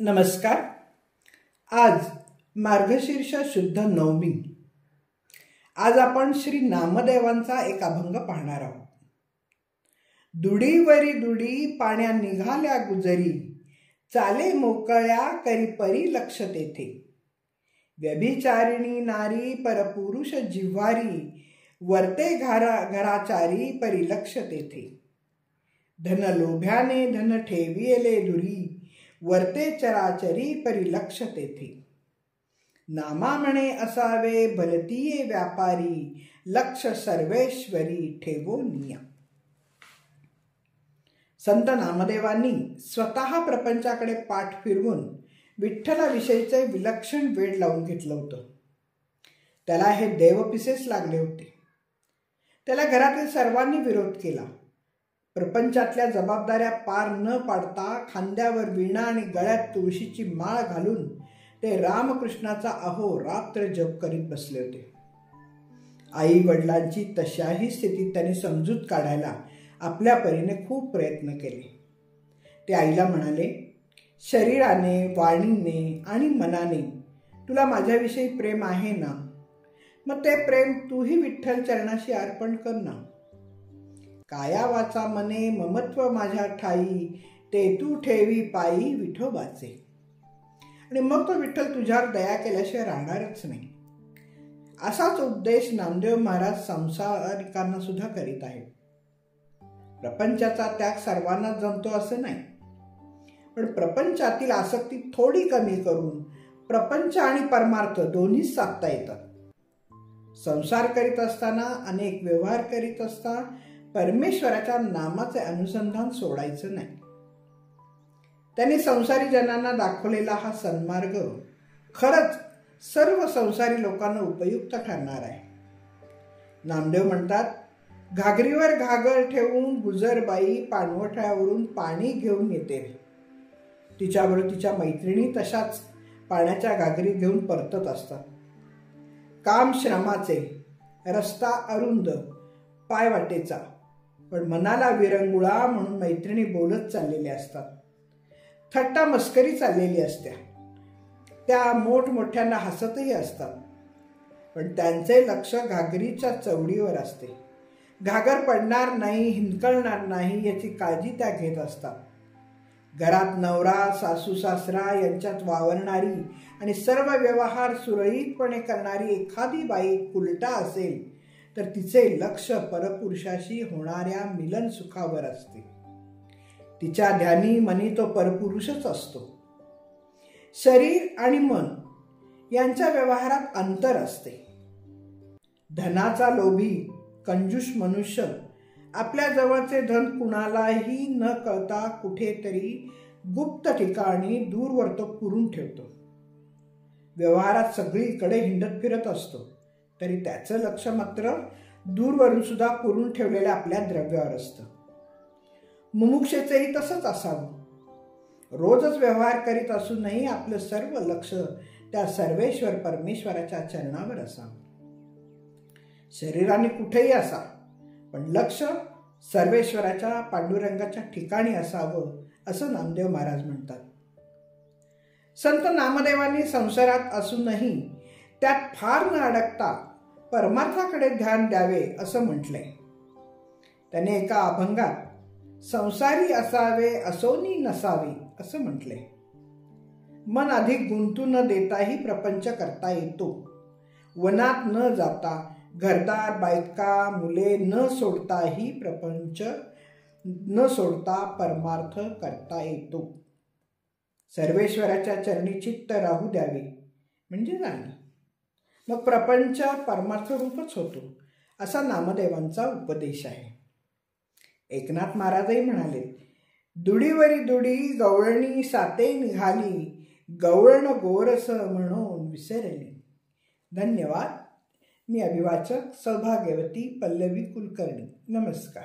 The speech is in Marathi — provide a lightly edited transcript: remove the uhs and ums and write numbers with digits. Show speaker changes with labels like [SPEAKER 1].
[SPEAKER 1] नमस्कार. आज मार्गशीर्ष शुद्ध नवमी. आज आपण श्री नामदेवांचा एक अभंग पाहणार आहोत. दुडीवरी दुडी पाण्या निघाल्या गुजरी, चाले मोकळ्या करी परी लक्ष तेथे. व्यभिचारिणी नारी परपुरुष जिव्हारी, वर्ते घराचारी परी लक्ष तेथे. धन लोभ्याने धन ठेविले दुरी, वर्ते चराचरी परी लक्ष तेथे. नामा म्हणे असावे भलतीये व्यापारी, लक्ष सर्वेश्वरी ठेवो निया. संत नामदेवांनी स्वतः प्रपंचाकडे पाठ फिरवून विठ्ठलाविषयीचे विलक्षण वेड लावून घेतलं होतं. त्याला हे देवपिसेच लागले होते. त्याला घरातील सर्वांनी विरोध केला. प्रपंचातल्या जबाबदाऱ्या पार न पाडता खांद्यावर वीणा आणि गळ्यात तुळशीची माळ घालून ते रामकृष्णाचा अहोरात्र जप करीत बसले होते. आई वडिलांची तशाही स्थितीत त्यांनी समजूत काढायला आपल्या परीने खूप प्रयत्न केले. ते आईला म्हणाले, शरीराने, वाणीने आणि मनाने तुला माझ्याविषयी प्रेम आहे ना, मग ते प्रेम तूही विठ्ठल चरणाशी अर्पण कर ना. काया वाचा मने ममत्व माझ्या ठाई, ते तू ठेवी पायी विठोबाचे. आणि मग तो विठ्ठल तुझ्यावर दया केल्याशिवाय राहणारच नाही. असाच उपदेश नामदेव महाराज संसारिकांना सुद्धा करीत आहेत. प्रपंचाचा त्याग सर्वांना जमतो असं नाही, पण प्रपंचातील आसक्ती थोडी कमी करून प्रपंच आणि परमार्थ दोन्ही साधता येतात. संसार करीत असताना, अनेक व्यवहार करीत असता परमेश्वराच्या नामाचे अनुसंधान सोडायचं नाही. त्यांनी संसारी जनांना दाखवलेला हा सन्मार्ग खरंच सर्व संसारी लोकांना उपयुक्त ठरणार आहे. नामदेव म्हणतात, घागरीवर घागर ठेवून गुजरबाई पाणवठ्यावरून पाणी घेऊन येते. तिच्याबरोबर तिच्या मैत्रिणी तशाच पाण्याच्या घागरी घेऊन परतत असतात. काम श्रमाचे, रस्ता अरुंद, पाय वाटेचा, पण मनाला विरंगुळा म्हणून मैत्रिणी बोलत चाललेल्या असतात. थट्टा मस्करी चाललेली असते. त्या मोठमोठ्यांना हसतही असतात, पण त्यांचे लक्ष घागरीच्या चवडीवर असते. घागर पडणार नाही, हिंदकळणार नाही याची काळजी त्या घेत असतात. घरात नवरा, सासू सासरा यांच्यात वावरणारी आणि सर्व व्यवहार सुरळीतपणे करणारी एखादी बाई उलटा असेल तर तिचे लक्ष परपुरुषाशी होणाऱ्या मिलन सुखावर असते. तिच्या ध्यानी मनी तो परपुरुषच असतो. शरीर आणि मन यांच्या व्यवहारात अंतर असते. धनाचा लोभी कंजूष मनुष्य आपल्या जवळचे धन कुणालाही न कळता कुठेतरी गुप्त ठिकाणी दूरवर तो पुरून ठेवतो. व्यवहारात सगळीकडे हिंडत फिरत असतो, तरी त्याचं लक्ष मात्र दूरवरून सुद्धा पुरून ठेवलेल्या आपल्या द्रव्यावर असतं. मुमुक्षेचेही तसंच असावं. रोजच व्यवहार करीत असूनही आपलं सर्व लक्ष त्या सर्वेश्वर परमेश्वराच्या चरणावर असावं. शरीराने कुठेही असा, पण लक्ष सर्वेश्वराच्या पांडुरंगाच्या ठिकाणी असावं असं नामदेव महाराज म्हणतात. संत नामदेवांनी संसारात असूनही त्यात फार न अडकता परमार्थाकडे ध्यान द्यावे असं म्हटलंय. त्याने एका अभंगात संसारी असावे असोनी नसावे असं म्हटलंय. मन अधिक गुंतू न देताही प्रपंच करता येतो. वनात न जाता, घरदार बायका मुले न सोडताही प्रपंच न सोडता परमार्थ करता येतो. सर्वेश्वराच्या चरणी चित्त राहू द्यावे म्हणजे झालं. मग प्रपंच परमार्थ रूपच होतो असा नामदेवांचा उपदेश आहे. एकनाथ महाराजही म्हणाले, दुडीवरी दुडी गवळणी साते निघाली, गवळण गोरस म्हणून विसरली. धन्यवाद. मी अभिवाचक सौभाग्यवती पल्लवी कुलकर्णी. नमस्कार.